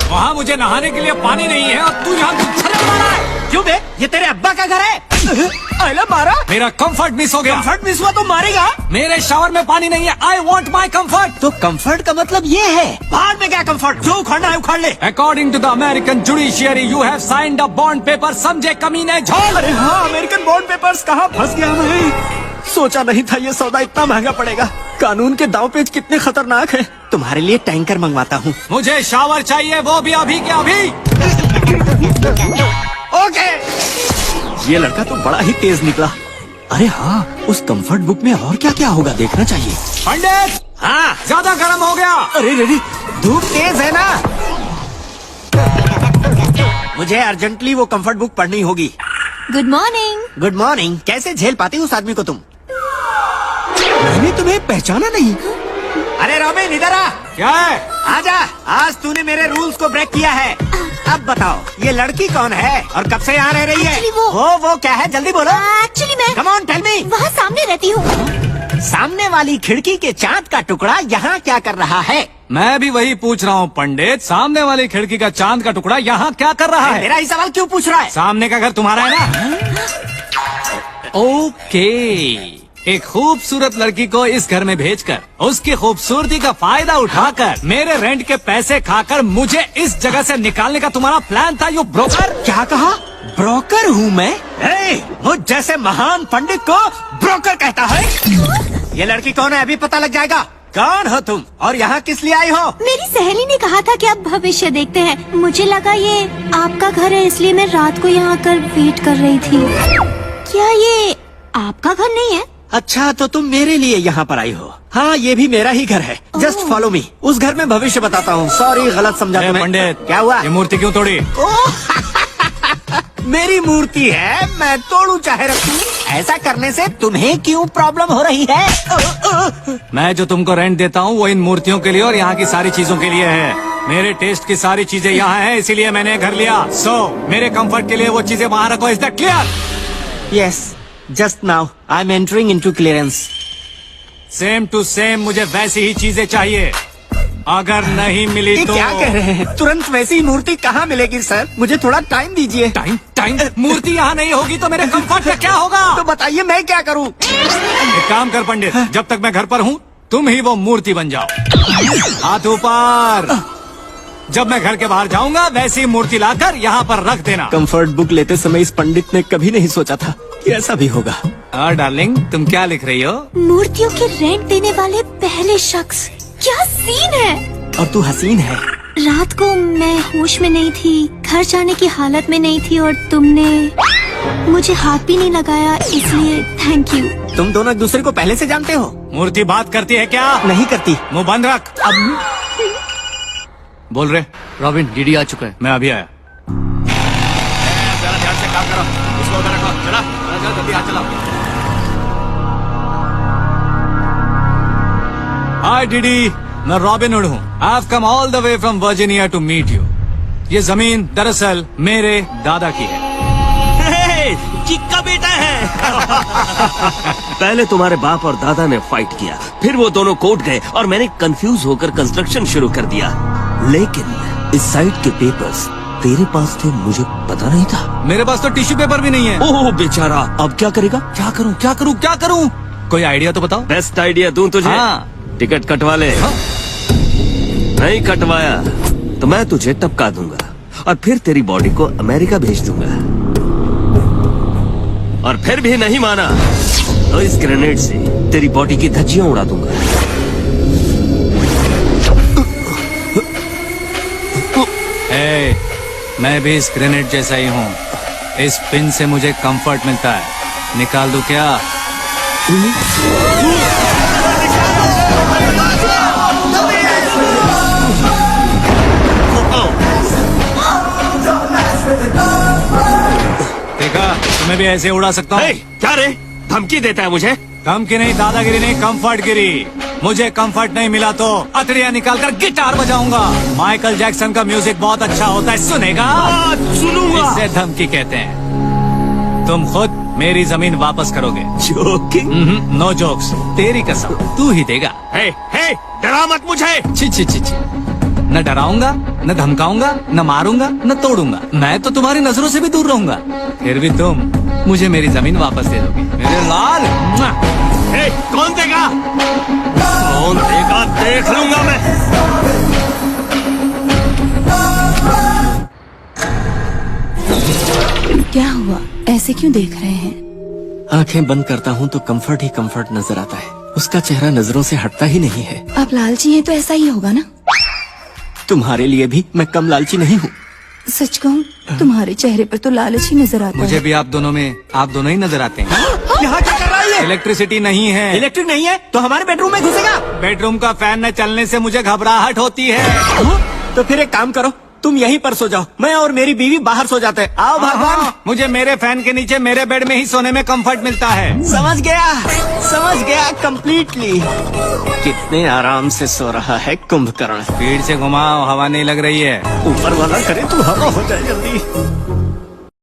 वहाँ मुझे नहाने के लिए पानी नहीं है और तू यहाँ छले बना रहा है। क्यों बे? ये तेरे अब्बा का घर है? अरे मारा? मेरा कंफर्ट मिस हो गया। कंफर्ट मिस हुआ तो मारेगा? मेरे शावर में पानी नहीं है। I want my comfort. तो कंफर्ट का मतलब ये है? बाहर में क्या कंफर्ट? जो उखाड़ना है उखाड़ ले। According to the American judiciary you have signed a bond paper. समझे कमीने झोल। अरे हाँ, अमेरिकन बॉन्ड पेपर्स। कहाँ फंस गया मैं? सोचा नहीं था ये सौदा इतना महंगा पड़ेगा। कानून के दांव पेच कितने खतरनाक हैं। तुम्हारे लिए टैंकर मंगवाता हूँ। मुझे शावर चाहिए, वो भी अभी के अभी। ओके। ये लड़का तो बड़ा ही तेज निकला। अरे हाँ, उस कंफर्ट बुक में और क्या क्या होगा देखना चाहिए। पंडित, हाँ, ज्यादा गर्म हो गया। अरे रे, धूप तेज है ना। मुझे अर्जेंटली वो कंफर्ट बुक पढ़नी होगी। Good morning. Good morning. कैसे झेल पाती उस आदमी को तुम? मैंने तुम्हें पहचाना नहीं। अरे रॉबिन, इधर आ। क्या है? आजा, आज तूने मेरे रूल्स को ब्रेक किया है। अब बताओ, ये लड़की कौन है और कब से यहाँ रह रही है? Actually वो क्या है? जल्दी बोलो। एक्चुअली मैं कम ऑन टेल मी। वहाँ सामने रहती हूँ। सामने वाली खिड़की के चांद का टुकड़ा यहाँ क्या कर रहा है? मैं भी वही पूछ रहा हूँ पंडित। सामने वाली खिड़की का चांद का टुकड़ा यहाँ क्या कर रहा है? मेरा ही सवाल क्यों पूछ रहा है? सामने का घर तुम्हारा है ना? ओके। एक खूबसूरत लड़की को इस घर में भेजकर उसकी खूबसूरती का फायदा उठाकर मेरे रेंट के पैसे खाकर मुझे इस जगह से निकालने का तुम्हारा प्लान था, यू ब्रोकर। क्या कहा? ब्रोकर हूँ मैं? मुझ जैसे महान पंडित को ब्रोकर कहता है? ये लड़की कौन है अभी पता लग जाएगा। कौन हो तुम और यहाँ किस लिए आई हो? मेरी सहेली ने कहा था कि आप भविष्य देखते हैं। मुझे लगा ये आपका घर है, इसलिए मैं रात को यहाँ आकर वेट कर रही थी। क्या ये आपका घर नहीं है? अच्छा, तो तुम मेरे लिए यहाँ पर आई हो। हाँ, ये भी मेरा ही घर है। Just follow me. उस घर में भविष्य बताता हूँ। सॉरी, गलत समझा तुम्हें। पंडित, क्या हुआ? ये मूर्ति क्यों तोड़ी? मेरी मूर्ति है, मैं तोड़ू चाहे रखूं। ऐसा करने से तुम्हें क्यों प्रॉब्लम हो रही है? मैं जो तुमको रेंट देता हूँ वो इन मूर्तियों के लिए और यहाँ की सारी चीजों के लिए है। मेरे टेस्ट की सारी चीजें यहाँ हैं, इसीलिए मैंने घर लिया। मेरे कंफर्ट के लिए वो चीजें वहाँ रखो। Is that clear? Yes, just now I am entering into clearance. Same to same मुझे वैसी ही चीजें चाहिए। अगर नहीं मिली तो क्या कह रहे हैं? तुरंत वैसी मूर्ति कहाँ मिलेगी सर? मुझे थोड़ा टाइम दीजिए। टाइम मूर्ति यहाँ नहीं होगी तो मेरे कंफर्ट में क्या होगा? तो बताइए मैं क्या करूँ? एक काम कर पंडित, जब तक मैं घर पर हूँ तुम ही वो मूर्ति बन जाओ। हाथ ऊपर। जब मैं घर के बाहर जाऊंगा वैसी मूर्ति लाकर यहाँ पर रख देना। कंफर्ट बुक लेते समय इस पंडित ने कभी नहीं सोचा था कि ऐसा भी होगा। डार्लिंग, तुम क्या लिख रही हो? मूर्तियों के रेंट देने वाले पहले शख्स। क्या सीन है। और तू हसीन है। रात को मैं होश में नहीं थी, घर जाने की हालत में नहीं थी और तुमने मुझे हाथ भी नहीं लगाया, इसलिए थैंक यू। तुम दोनों एक दूसरे को पहले से जानते हो? मूर्ति बात करती है क्या? नहीं करती। मुंह बंद रख। अब बोल रहे। रॉबिन, डीडी आ चुका है। मैं अभी आया। जरा ध्यान से काम करो। इसको उधर रखो। चला जल्दी आ, चला। हाय डीडी, मैं रॉबिन हुड हूँ। I have come all the way from Virginia to meet you. ये जमीन दरअसल मेरे दादा की है। चिक्का बेटा है। पहले तुम्हारे बाप और दादा ने फाइट किया, फिर वो दोनों कोर्ट गए और मैंने कंफ्यूज होकर कंस्ट्रक्शन शुरू कर दिया। लेकिन इस साइट के पेपर्स तेरे पास थे, मुझे पता नहीं था। मेरे पास तो टिश्यू पेपर भी नहीं है। ओह बेचारा, अब क्या करेगा? क्या करूँ क्या करूँ क्या करूँ? कोई आइडिया तो बताओ। बेस्ट आइडिया दूं तुझे? हाँ। टिकट कटवा ले। हाँ? नहीं कटवाया तो मैं तुझे टपका दूंगा और फिर तेरी बॉडी को अमेरिका भेज दूंगा। और फिर भी नहीं माना तो इस ग्रेनेड से तेरी बॉडी की धज्जियां उड़ा दूंगा। मैं भी इस ग्रेनेड जैसा ही हूँ। इस पिन से मुझे कंफर्ट मिलता है। निकाल दूं क्या? देखा, तुम्हें भी ऐसे उड़ा सकता हूँ। क्या रे, धमकी देता है मुझे? धमकी नहीं, दादागिरी नहीं, कंफर्ट गिरी। मुझे कंफर्ट नहीं मिला तो अतड़ियाँ निकालकर गिटार बजाऊंगा। माइकल जैक्सन का म्यूजिक बहुत अच्छा होता है, सुनेगा? सुनूंगा। इसे धमकी कहते हैं। तुम खुद मेरी जमीन वापस करोगे। जोकिंग? नो जोक्स, तेरी कसम, तू ही देगा। हे, डरा मत मुझे। छी छी छी छी। न डराऊंगा, न धमकाऊंगा, न मारूंगा, न तोड़ूंगा। मैं तो तुम्हारी नजरों से भी दूर रहूंगा। फिर भी तुम मुझे मेरी जमीन वापस दे दोगे मेरे लाल। मुआ। ए, कौन देगा? कौन देगा देख लूंगा मैं। क्या हुआ? ऐसे क्यों देख रहे हैं? आंखें बंद करता हूँ तो कंफर्ट ही कंफर्ट नजर आता है। उसका चेहरा नजरों से हटता ही नहीं है। आप लालची हैं तो ऐसा ही होगा ना। तुम्हारे लिए भी मैं कम लालची नहीं हूँ। सच कहूँ तुम्हारे चेहरे पर तो लालच ही नजर आता मुझे है। भी आप दोनों ही नजर आते हैं। यहाँ क्या कर रहा है ये? इलेक्ट्रिसिटी नहीं है। इलेक्ट्रिक नहीं है तो हमारे बेडरूम में घुसेगा। बेडरूम का फैन न चलने से मुझे घबराहट होती है। तो फिर एक काम करो, तुम यहीं पर सो जाओ, मैं और मेरी बीवी बाहर सो जाते हैं। आओ भगवान। मुझे मेरे फैन के नीचे मेरे बेड में ही सोने में कंफर्ट मिलता है। समझ गया कंप्लीटली। कितने आराम से सो रहा है कुंभकर्ण। स्पीड से घुमाओ, हवा नहीं लग रही है। ऊपर वाला करे तू हवा हो जाए जल्दी।